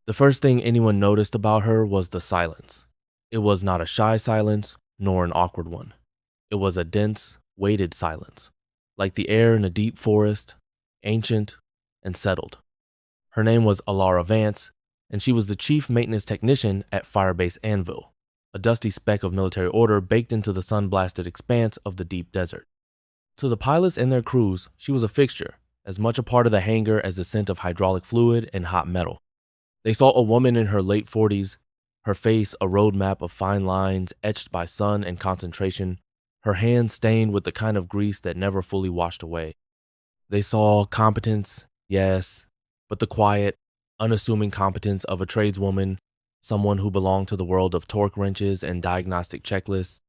The first thing anyone noticed about her was the silence. It was not a shy silence, nor an awkward one. It was a dense, weighted silence, like the air in a deep forest, ancient and settled. Her name was Alara Vance, and she was the chief maintenance technician at Firebase Anvil, a dusty speck of military order baked into the sun-blasted expanse of the deep desert. To the pilots and their crews, she was a fixture, as much a part of the hangar as the scent of hydraulic fluid and hot metal. They saw a woman in her late 40s, her face a roadmap of fine lines etched by sun and concentration, her hands stained with the kind of grease that never fully washed away. They saw competence, yes, but the quiet, unassuming competence of a tradeswoman, someone who belonged to the world of torque wrenches and diagnostic checklists.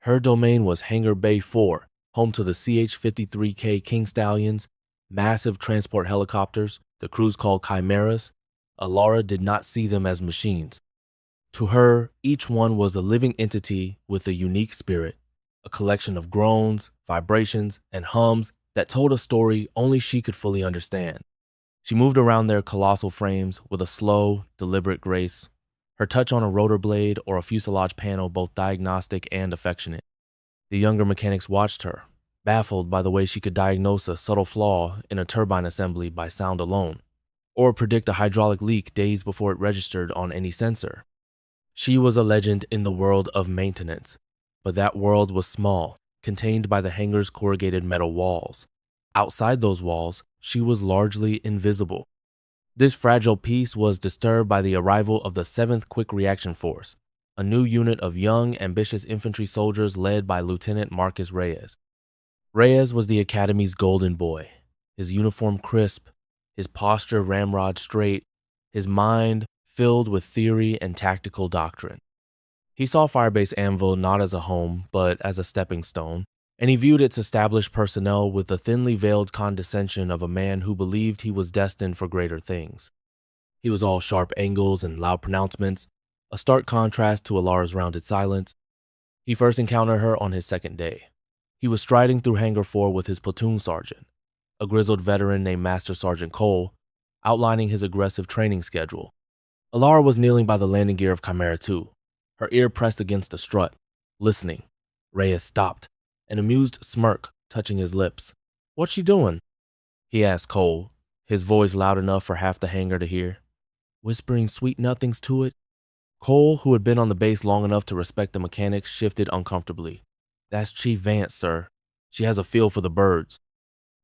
Her domain was Hangar Bay 4, home to the CH-53K King Stallions, massive transport helicopters the crews called chimeras. Alara did not see them as machines. To her, each one was a living entity with a unique spirit, a collection of groans, vibrations, and hums that told a story only she could fully understand. She moved around their colossal frames with a slow, deliberate grace, her touch on a rotor blade or a fuselage panel both diagnostic and affectionate. The younger mechanics watched her, baffled by the way she could diagnose a subtle flaw in a turbine assembly by sound alone, or predict a hydraulic leak days before it registered on any sensor. She was a legend in the world of maintenance, but that world was small, contained by the hangar's corrugated metal walls. Outside those walls, she was largely invisible. This fragile piece was disturbed by the arrival of the 7th Quick Reaction Force, a new unit of young, ambitious infantry soldiers led by Lieutenant Marcus Reyes. Reyes was the Academy's golden boy, his uniform crisp, his posture ramrod straight, his mind filled with theory and tactical doctrine. He saw Firebase Anvil not as a home, but as a stepping stone, and he viewed its established personnel with the thinly veiled condescension of a man who believed he was destined for greater things. He was all sharp angles and loud pronouncements, a stark contrast to Alara's rounded silence. He first encountered her on his second day. He was striding through Hangar 4 with his platoon sergeant, a grizzled veteran named Master Sergeant Cole, outlining his aggressive training schedule. Alara was kneeling by the landing gear of Chimera 2, her ear pressed against the strut, listening. Reyes stopped, an amused smirk touching his lips. "What's she doing?" he asked Cole, his voice loud enough for half the hangar to hear. "Whispering sweet nothings to it." Cole, who had been on the base long enough to respect the mechanics, shifted uncomfortably. "That's Chief Vance, sir. She has a feel for the birds."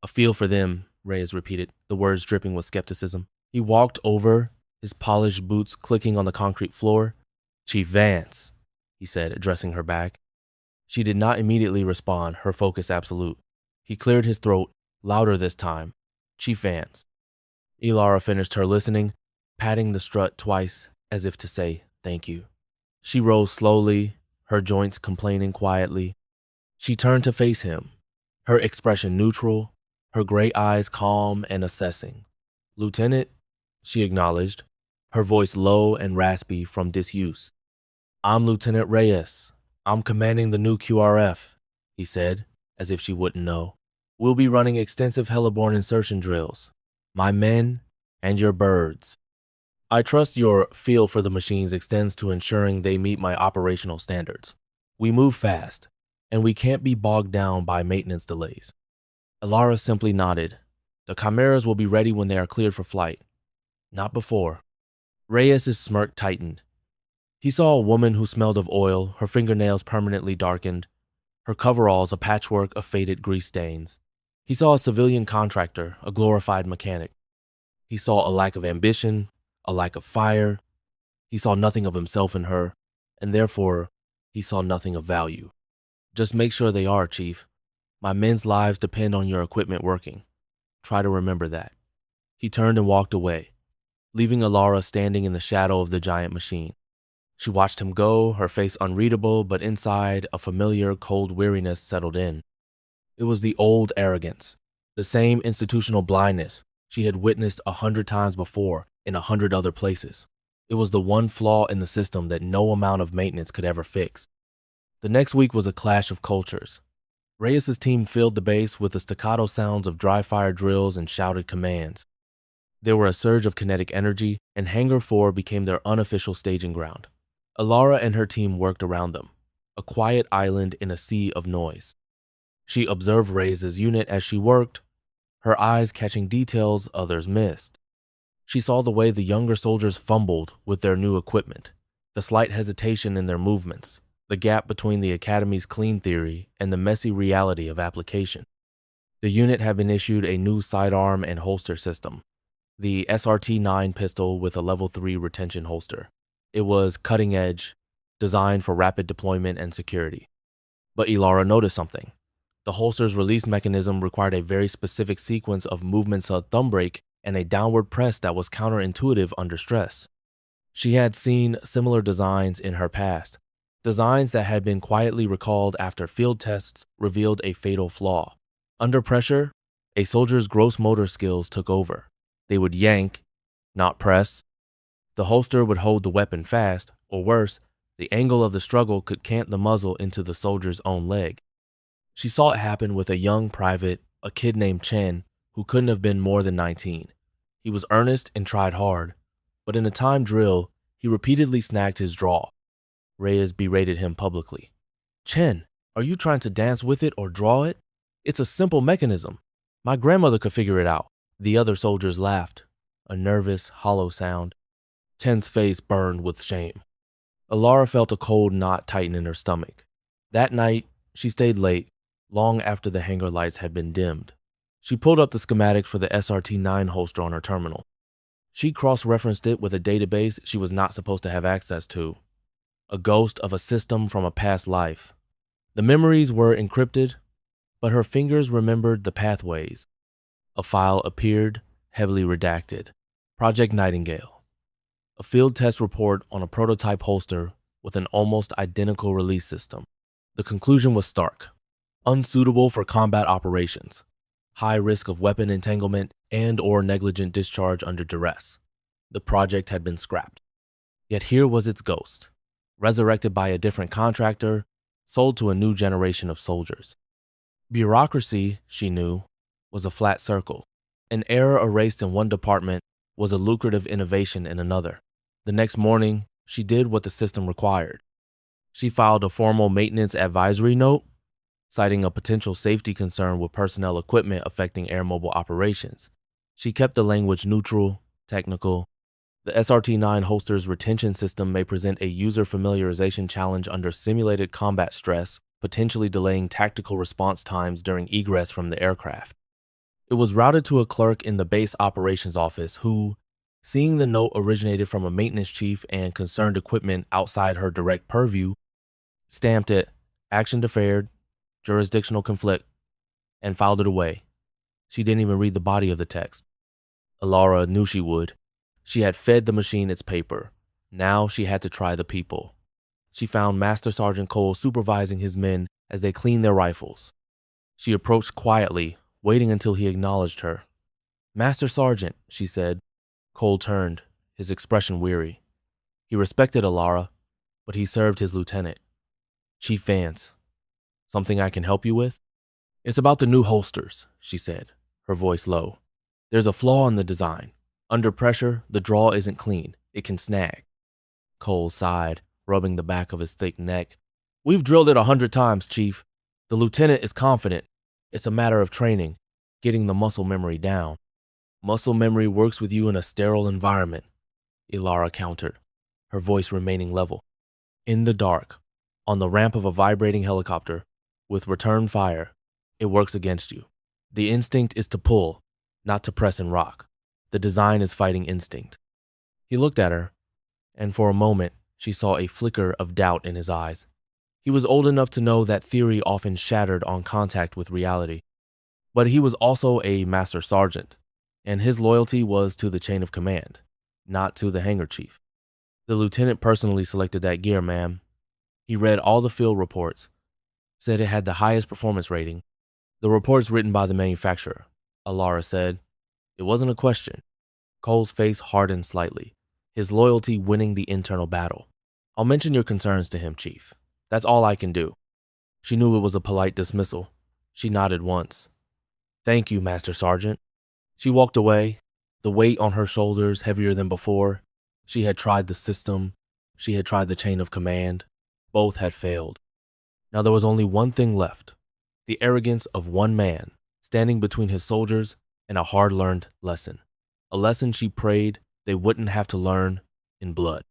"A feel for them," Reyes repeated, the words dripping with skepticism. He walked over, his polished boots clicking on the concrete floor. "Chief Vance," he said, addressing her back. She did not immediately respond, her focus absolute. He cleared his throat, louder this time. "Chief Vance." Alara finished her listening, patting the strut twice as if to say thank you. She rose slowly, her joints complaining quietly. She turned to face him, her expression neutral, her gray eyes calm and assessing. "Lieutenant," she acknowledged, her voice low and raspy from disuse. "I'm Lieutenant Reyes. I'm commanding the new QRF," he said, as if she wouldn't know. "We'll be running extensive heliborne insertion drills. My men and your birds. I trust your feel for the machines extends to ensuring they meet my operational standards. We move fast, and we can't be bogged down by maintenance delays." Alara simply nodded. "The chimeras will be ready when they are cleared for flight. Not before." Reyes' smirk tightened. He saw a woman who smelled of oil, her fingernails permanently darkened, her coveralls a patchwork of faded grease stains. He saw a civilian contractor, a glorified mechanic. He saw a lack of ambition, a lack of fire. He saw nothing of himself in her, and therefore, he saw nothing of value. "Just make sure they are, Chief. My men's lives depend on your equipment working. Try to remember that." He turned and walked away, leaving Alara standing in the shadow of the giant machine. She watched him go, her face unreadable, but inside, a familiar, cold weariness settled in. It was the old arrogance, the same institutional blindness she had witnessed 100 times before in 100 other places. It was the one flaw in the system that no amount of maintenance could ever fix. The next week was a clash of cultures. Reyes' team filled the base with the staccato sounds of dry fire drills and shouted commands. There were a surge of kinetic energy, and Hangar 4 became their unofficial staging ground. Alara and her team worked around them, a quiet island in a sea of noise. She observed Reyes' unit as she worked, her eyes catching details others missed. She saw the way the younger soldiers fumbled with their new equipment, the slight hesitation in their movements, the gap between the Academy's clean theory and the messy reality of application. The unit had been issued a new sidearm and holster system, the SRT-9 pistol with a level 3 retention holster. It was cutting edge, designed for rapid deployment and security. But Ilara noticed something. The holster's release mechanism required a very specific sequence of movements of thumb brake and a downward press that was counterintuitive under stress. She had seen similar designs in her past, designs that had been quietly recalled after field tests revealed a fatal flaw. Under pressure, a soldier's gross motor skills took over. They would yank, not press. The holster would hold the weapon fast, or worse, the angle of the struggle could cant the muzzle into the soldier's own leg. She saw it happen with a young private, a kid named Chen, who couldn't have been more than 19. He was earnest and tried hard, but in a timed drill, he repeatedly snagged his draw. Reyes berated him publicly. "Chen, are you trying to dance with it or draw it? It's a simple mechanism. My grandmother could figure it out." The other soldiers laughed, a nervous, hollow sound. Chen's face burned with shame. Alara felt a cold knot tighten in her stomach. That night, she stayed late, long after the hangar lights had been dimmed. She pulled up the schematics for the SRT-9 holster on her terminal. She cross-referenced it with a database she was not supposed to have access to, a ghost of a system from a past life. The memories were encrypted, but her fingers remembered the pathways. A file appeared, heavily redacted. Project Nightingale. A field test report on a prototype holster with an almost identical release system. The conclusion was stark. Unsuitable for combat operations. High risk of weapon entanglement and/or negligent discharge under duress. The project had been scrapped. Yet here was its ghost, resurrected by a different contractor, sold to a new generation of soldiers. Bureaucracy, she knew, was a flat circle. An error erased in one department was a lucrative innovation in another. The next morning, she did what the system required. She filed a formal maintenance advisory note, citing a potential safety concern with personnel equipment affecting air mobile operations. She kept the language neutral, technical. The SRT-9 holster's retention system may present a user familiarization challenge under simulated combat stress, potentially delaying tactical response times during egress from the aircraft. It was routed to a clerk in the base operations office who, seeing the note originated from a maintenance chief and concerned equipment outside her direct purview, stamped it, action deferred, jurisdictional conflict, and filed it away. She didn't even read the body of the text. Alara knew she would. She had fed the machine its paper. Now she had to try the people. She found Master Sergeant Cole supervising his men as they cleaned their rifles. She approached quietly, waiting until he acknowledged her. "Master Sergeant," she said. Cole turned, his expression weary. He respected Alara, but he served his lieutenant. "Chief Vance, something I can help you with?" "It's about the new holsters," she said, her voice low. "There's a flaw in the design. Under pressure, the draw isn't clean. It can snag." Cole sighed, rubbing the back of his thick neck. "We've drilled it 100 times, Chief. The lieutenant is confident. It's a matter of training, getting the muscle memory down." "Muscle memory works with you in a sterile environment," Ilara countered, her voice remaining level. "In the dark, on the ramp of a vibrating helicopter, with return fire, it works against you. The instinct is to pull, not to press and rock. The design is fighting instinct." He looked at her, and for a moment, she saw a flicker of doubt in his eyes. He was old enough to know that theory often shattered on contact with reality. But he was also a master sergeant, and his loyalty was to the chain of command, not to the hangar chief. "The lieutenant personally selected that gear, ma'am. He read all the field reports, said it had the highest performance rating. The report's written by the manufacturer," Alara said. It wasn't a question. Cole's face hardened slightly, his loyalty winning the internal battle. "I'll mention your concerns to him, Chief. That's all I can do." She knew it was a polite dismissal. She nodded once. "Thank you, Master Sergeant." She walked away, The weight on her shoulders heavier than before. She had tried the system. She had tried the chain of command. Both had failed. Now there was only one thing left. The arrogance of one man standing between his soldiers and a hard-learned lesson. A lesson she prayed they wouldn't have to learn in blood.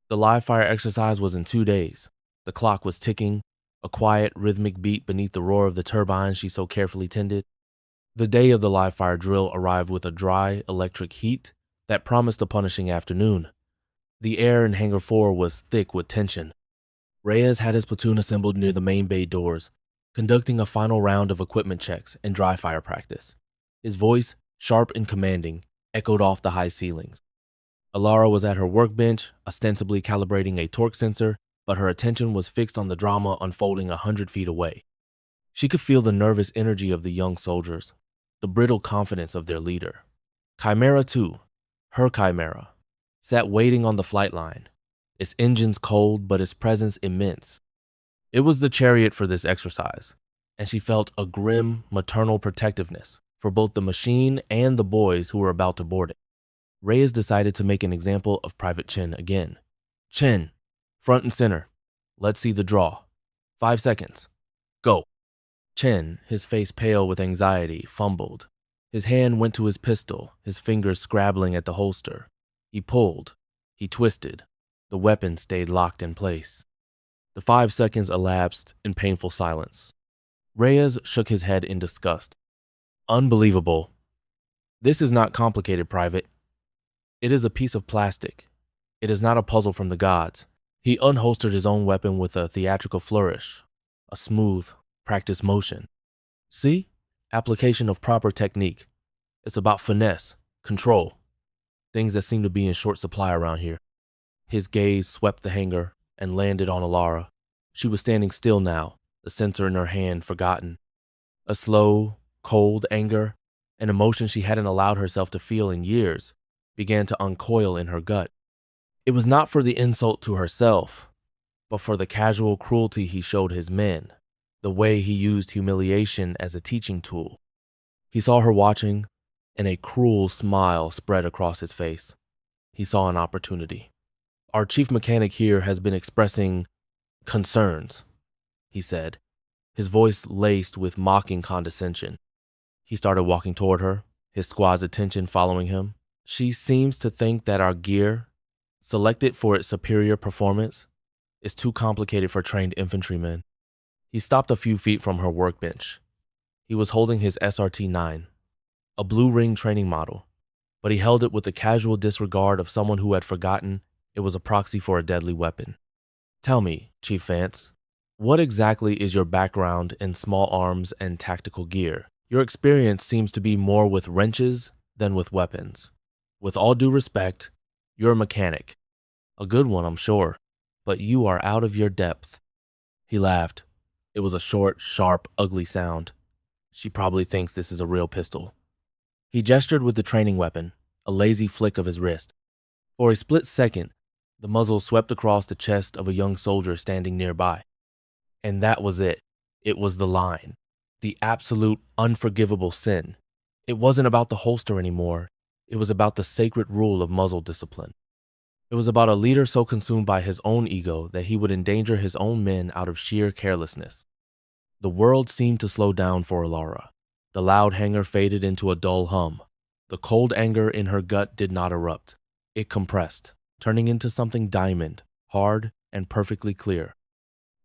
The live fire exercise was in 2 days. The clock was ticking, a quiet, rhythmic beat beneath the roar of the turbine she so carefully tended. The day of the live fire drill arrived with a dry, electric heat that promised a punishing afternoon. The air in Hangar 4 was thick with tension. Reyes had his platoon assembled near the main bay doors, conducting a final round of equipment checks and dry fire practice. His voice, sharp and commanding, echoed off the high ceilings. Alara was at her workbench, ostensibly calibrating a torque sensor, but her attention was fixed on the drama unfolding 100 feet away. She could feel the nervous energy of the young soldiers, the brittle confidence of their leader. Chimera 2, her Chimera, sat waiting on the flight line, its engines cold but its presence immense. It was the chariot for this exercise, and she felt a grim maternal protectiveness for both the machine and the boys who were about to board it. Reyes decided to make an example of Private Chen again. Chen, front and center. Let's see the draw. 5 seconds. Go. Chen, his face pale with anxiety, fumbled. His hand went to his pistol, his fingers scrabbling at the holster. He pulled. He twisted. The weapon stayed locked in place. The 5 seconds elapsed in painful silence. Reyes shook his head in disgust. Unbelievable. This is not complicated, Private. It is a piece of plastic. It is not a puzzle from the gods. He unholstered his own weapon with a theatrical flourish, a smooth, practiced motion. See? Application of proper technique. It's about finesse, control, things that seem to be in short supply around here. His gaze swept the hangar and landed on Alara. She was standing still now, the sensor in her hand forgotten. A slow, cold anger, an emotion she hadn't allowed herself to feel in years, began to uncoil in her gut. It was not for the insult to herself, but for the casual cruelty he showed his men, the way he used humiliation as a teaching tool. He saw her watching, and a cruel smile spread across his face. He saw an opportunity. Our chief mechanic here has been expressing concerns, he said, his voice laced with mocking condescension. He started walking toward her, his squad's attention following him. She seems to think that our gear, selected for its superior performance, is too complicated for trained infantrymen. He stopped a few feet from her workbench. He was holding his SRT-9, a blue ring training model, but he held it with the casual disregard of someone who had forgotten it was a proxy for a deadly weapon. Tell me, Chief Vance, what exactly is your background in small arms and tactical gear? Your experience seems to be more with wrenches than with weapons. With all due respect, you're a mechanic. A good one, I'm sure, but you are out of your depth. He laughed. It was a short, sharp, ugly sound. She probably thinks this is a real pistol. He gestured with the training weapon, a lazy flick of his wrist. For a split second, the muzzle swept across the chest of a young soldier standing nearby. And that was it. It was the line. The absolute, unforgivable sin. It wasn't about the holster anymore. It was about the sacred rule of muzzle discipline. It was about a leader so consumed by his own ego that he would endanger his own men out of sheer carelessness. The world seemed to slow down for Alara. The loud hangar faded into a dull hum. The cold anger in her gut did not erupt. It compressed, turning into something diamond, hard and perfectly clear.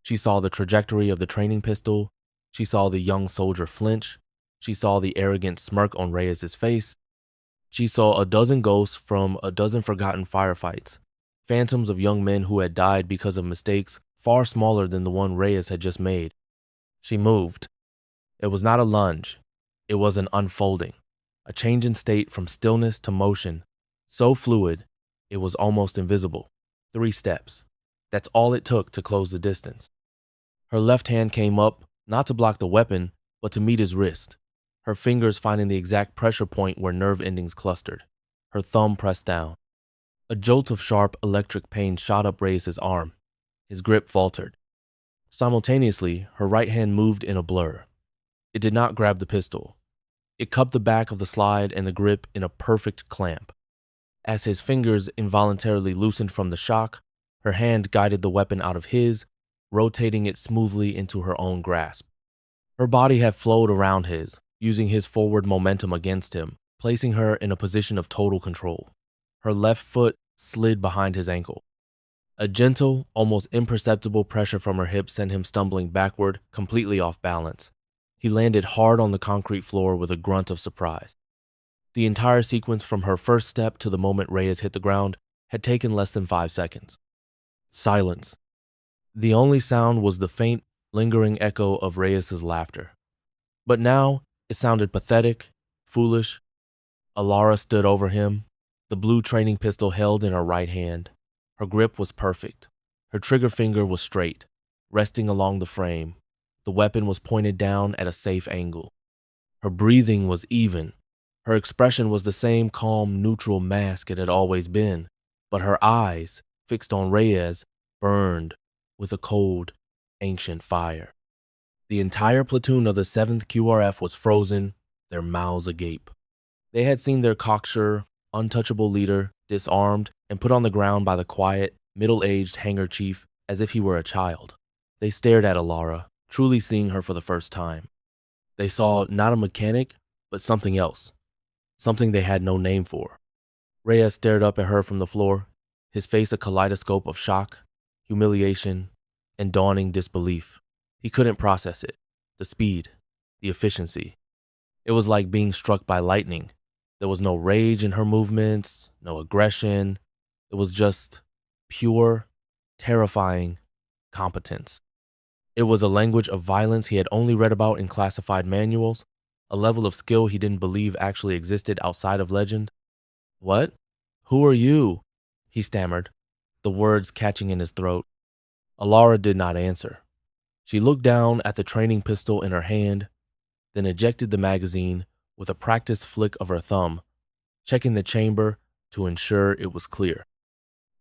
She saw the trajectory of the training pistol. She saw the young soldier flinch. She saw the arrogant smirk on Reyes' face. She saw a dozen ghosts from a dozen forgotten firefights, phantoms of young men who had died because of mistakes far smaller than the one Reyes had just made. She moved. It was not a lunge. It was an unfolding, a change in state from stillness to motion, so fluid it was almost invisible. 3 steps. That's all it took to close the distance. Her left hand came up, not to block the weapon, but to meet his wrist, her fingers finding the exact pressure point where nerve endings clustered. Her thumb pressed down. A jolt of sharp electric pain shot up Reyes' arm. His grip faltered. Simultaneously, her right hand moved in a blur. It did not grab the pistol. It cupped the back of the slide and the grip in a perfect clamp. As his fingers involuntarily loosened from the shock, her hand guided the weapon out of his, rotating it smoothly into her own grasp. Her body had flowed around his, using his forward momentum against him, placing her in a position of total control. Her left foot slid behind his ankle. A gentle, almost imperceptible pressure from her hip sent him stumbling backward, completely off balance. He landed hard on the concrete floor with a grunt of surprise. The entire sequence from her first step to the moment Reyes hit the ground had taken less than 5 seconds. Silence. The only sound was the faint, lingering echo of Reyes's laughter. But now it sounded pathetic, foolish. Alara stood over him, the blue training pistol held in her right hand. Her grip was perfect. Her trigger finger was straight, resting along the frame. The weapon was pointed down at a safe angle. Her breathing was even. Her expression was the same calm, neutral mask it had always been, but her eyes, fixed on Reyes, burned with a cold, ancient fire. The entire platoon of the 7th QRF was frozen, their mouths agape. They had seen their cocksure, untouchable leader disarmed and put on the ground by the quiet, middle-aged hangar chief as if he were a child. They stared at Alara, truly seeing her for the first time. They saw not a mechanic, but something else, something they had no name for. Reyes stared up at her from the floor, his face a kaleidoscope of shock, humiliation, and dawning disbelief. He couldn't process it, the speed, the efficiency. It was like being struck by lightning. There was no rage in her movements, no aggression. It was just pure, terrifying competence. It was a language of violence he had only read about in classified manuals, a level of skill he didn't believe actually existed outside of legend. "What? Who are you?" he stammered, the words catching in his throat. Alara did not answer. She looked down at the training pistol in her hand, then ejected the magazine with a practiced flick of her thumb, checking the chamber to ensure it was clear.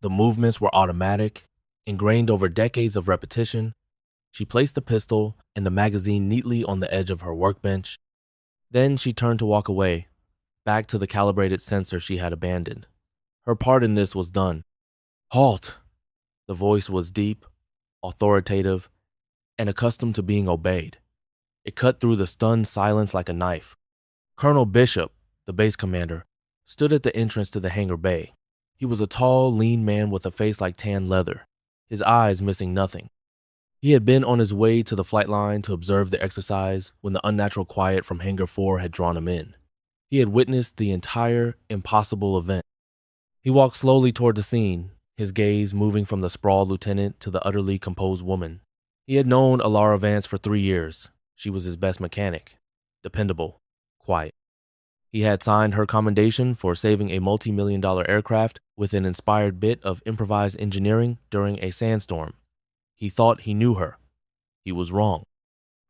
The movements were automatic, ingrained over decades of repetition. She placed the pistol and the magazine neatly on the edge of her workbench. Then she turned to walk away, back to the calibrated sensor she had abandoned. Her part in this was done. "Halt!" The voice was deep, authoritative, and accustomed to being obeyed. It cut through the stunned silence like a knife. Colonel Bishop, the base commander, stood at the entrance to the hangar bay. He was a tall, lean man with a face like tan leather, his eyes missing nothing. He had been on his way to the flight line to observe the exercise when the unnatural quiet from Hangar 4 had drawn him in. He had witnessed the entire impossible event. He walked slowly toward the scene, his gaze moving from the sprawled lieutenant to the utterly composed woman. He had known Alara Vance for 3 years. She was his best mechanic, dependable, quiet. He had signed her commendation for saving a multi-million-dollar aircraft with an inspired bit of improvised engineering during a sandstorm. He thought he knew her. He was wrong.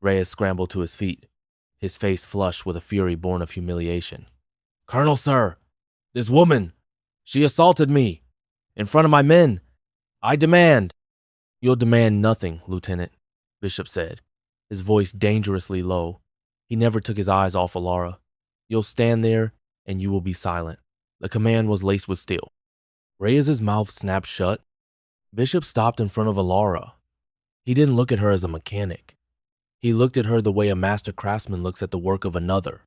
Reyes scrambled to his feet, his face flushed with a fury born of humiliation. "Colonel, sir, this woman, she assaulted me, in front of my men. I demand." "You'll demand nothing, Lieutenant," Bishop said, his voice dangerously low. He never took his eyes off Alara. "You'll stand there, and you will be silent." The command was laced with steel. Reyes's mouth snapped shut. Bishop stopped in front of Alara. He didn't look at her as a mechanic. He looked at her the way a master craftsman looks at the work of another,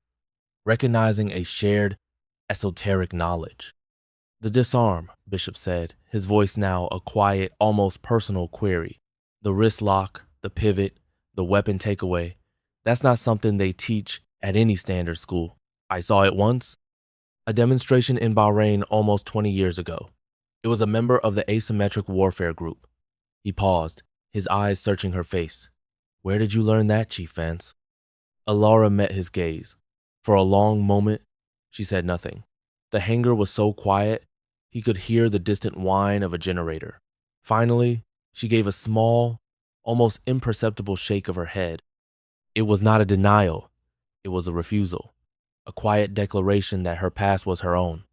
recognizing a shared, esoteric knowledge. "The disarm," Bishop said, his voice now a quiet, almost personal query. "The wrist lock, the pivot, the weapon takeaway, that's not something they teach at any standard school. I saw it once. A demonstration in Bahrain almost 20 years ago. It was a member of the asymmetric warfare group." He paused, his eyes searching her face. "Where did you learn that, Chief Vance?" Alara met his gaze. For a long moment, she said nothing. The hangar was so quiet, he could hear the distant whine of a generator. Finally, she gave a small, almost imperceptible shake of her head. It was not a denial. It was a refusal, a quiet declaration that her past was her own.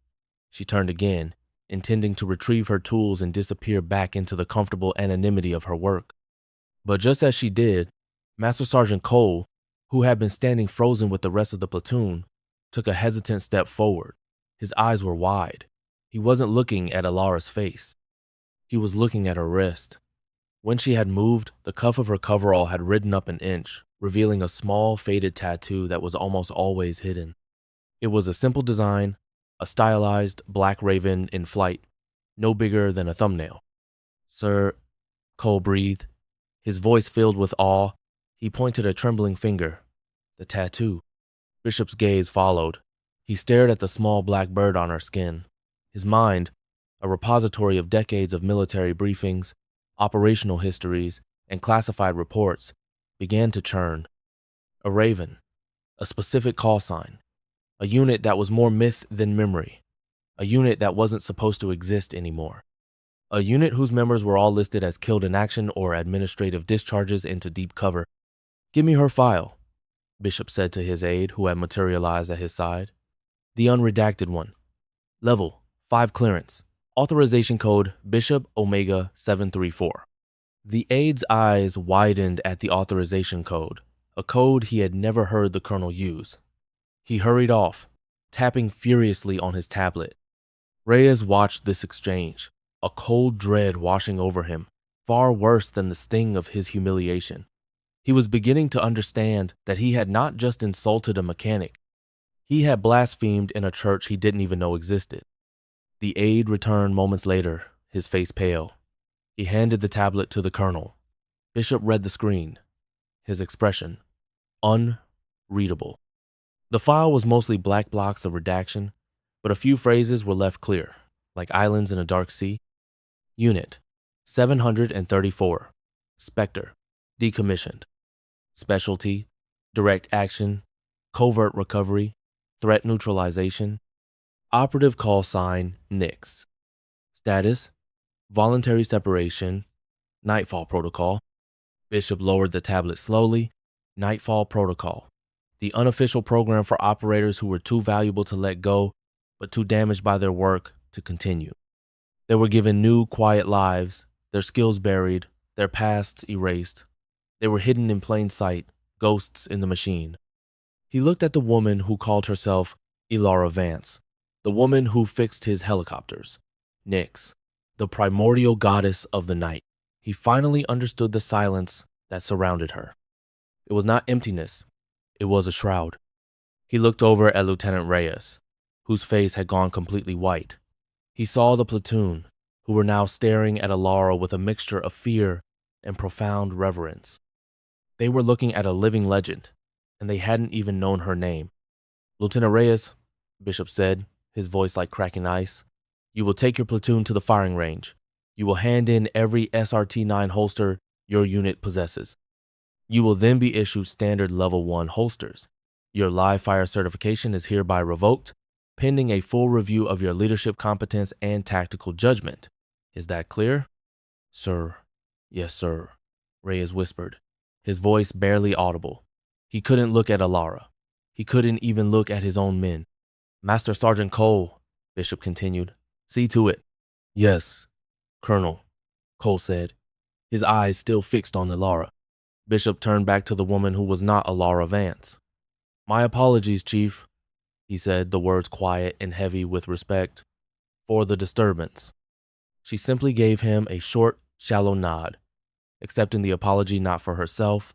She turned again, intending to retrieve her tools and disappear back into the comfortable anonymity of her work. But just as she did, Master Sergeant Cole, who had been standing frozen with the rest of the platoon, took a hesitant step forward. His eyes were wide. He wasn't looking at Alara's face. He was looking at her wrist. When she had moved, the cuff of her coverall had ridden up an inch, revealing a small, faded tattoo that was almost always hidden. It was a simple design, a stylized black raven in flight, no bigger than a thumbnail. "Sir," Cole breathed, his voice filled with awe. He pointed a trembling finger. "The tattoo." Bishop's gaze followed. He stared at the small black bird on her skin. His mind, a repository of decades of military briefings, operational histories, and classified reports, began to churn. A raven, a specific call sign, a unit that was more myth than memory, a unit that wasn't supposed to exist anymore, a unit whose members were all listed as killed in action or administrative discharges into deep cover. "Give me her file," Bishop said to his aide who had materialized at his side. "The unredacted one. Level 5 clearance. Authorization code Bishop Omega 734. The aide's eyes widened at the authorization code, a code he had never heard the colonel use. He hurried off, tapping furiously on his tablet. Reyes watched this exchange, a cold dread washing over him, far worse than the sting of his humiliation. He was beginning to understand that he had not just insulted a mechanic. He had blasphemed in a church he didn't even know existed. The aide returned moments later, his face pale. He handed the tablet to the colonel. Bishop read the screen. His expression, unreadable. The file was mostly black blocks of redaction, but a few phrases were left clear, like islands in a dark sea. Unit 734. Spectre. Decommissioned. Specialty. Direct action. Covert recovery. Threat neutralization. Operative call sign Nix. Status. Voluntary separation. Nightfall protocol. Bishop lowered the tablet slowly. Nightfall protocol. The unofficial program for operators who were too valuable to let go, but too damaged by their work to continue. They were given new, quiet lives, their skills buried, their pasts erased. They were hidden in plain sight, ghosts in the machine. He looked at the woman who called herself Elara Vance, the woman who fixed his helicopters. Nyx, the primordial goddess of the night. He finally understood the silence that surrounded her. It was not emptiness. It was a shroud. He looked over at Lieutenant Reyes, whose face had gone completely white. He saw the platoon, who were now staring at Elara with a mixture of fear and profound reverence. They were looking at a living legend, and they hadn't even known her name. "Lieutenant Reyes," Bishop said, his voice like cracking ice, "you will take your platoon to the firing range. You will hand in every SRT-9 holster your unit possesses. You will then be issued standard level 1 holsters. Your live fire certification is hereby revoked, pending a full review of your leadership competence and tactical judgment. Is that clear?" "Sir." "Yes, sir," Reyes whispered, his voice barely audible. He couldn't look at Elara. He couldn't even look at his own men. "Master Sergeant Cole," Bishop continued, "see to it." "Yes, Colonel," Cole said, his eyes still fixed on Elara. Bishop turned back to the woman who was not Elara Vance. "My apologies, Chief," he said, the words quiet and heavy with respect, "for the disturbance." She simply gave him a short, shallow nod, accepting the apology not for herself,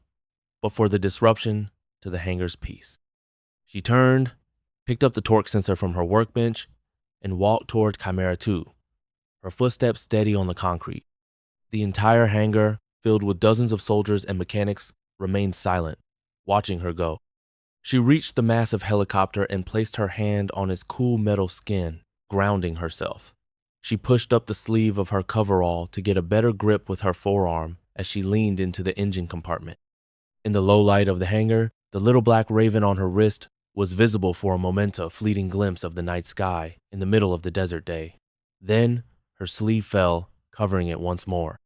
but for the disruption to the hangar's peace. She turned, picked up the torque sensor from her workbench, and walked toward Chimera 2, her footsteps steady on the concrete. The entire hangar, filled with dozens of soldiers and mechanics, remained silent, watching her go. She reached the massive helicopter and placed her hand on its cool metal skin, grounding herself. She pushed up the sleeve of her coverall to get a better grip with her forearm as she leaned into the engine compartment. In the low light of the hangar, the little black raven on her wrist was visible for a momentous fleeting glimpse of the night sky in the middle of the desert day. Then her sleeve fell, covering it once more.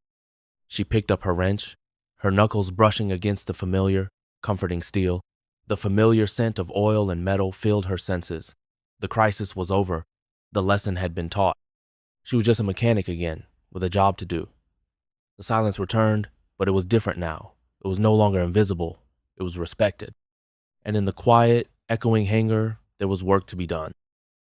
She picked up her wrench, her knuckles brushing against the familiar, comforting steel. The familiar scent of oil and metal filled her senses. The crisis was over. The lesson had been taught. She was just a mechanic again, with a job to do. The silence returned, but it was different now. It was no longer invisible. It was respected. And in the quiet, echoing hangar, There was work to be done.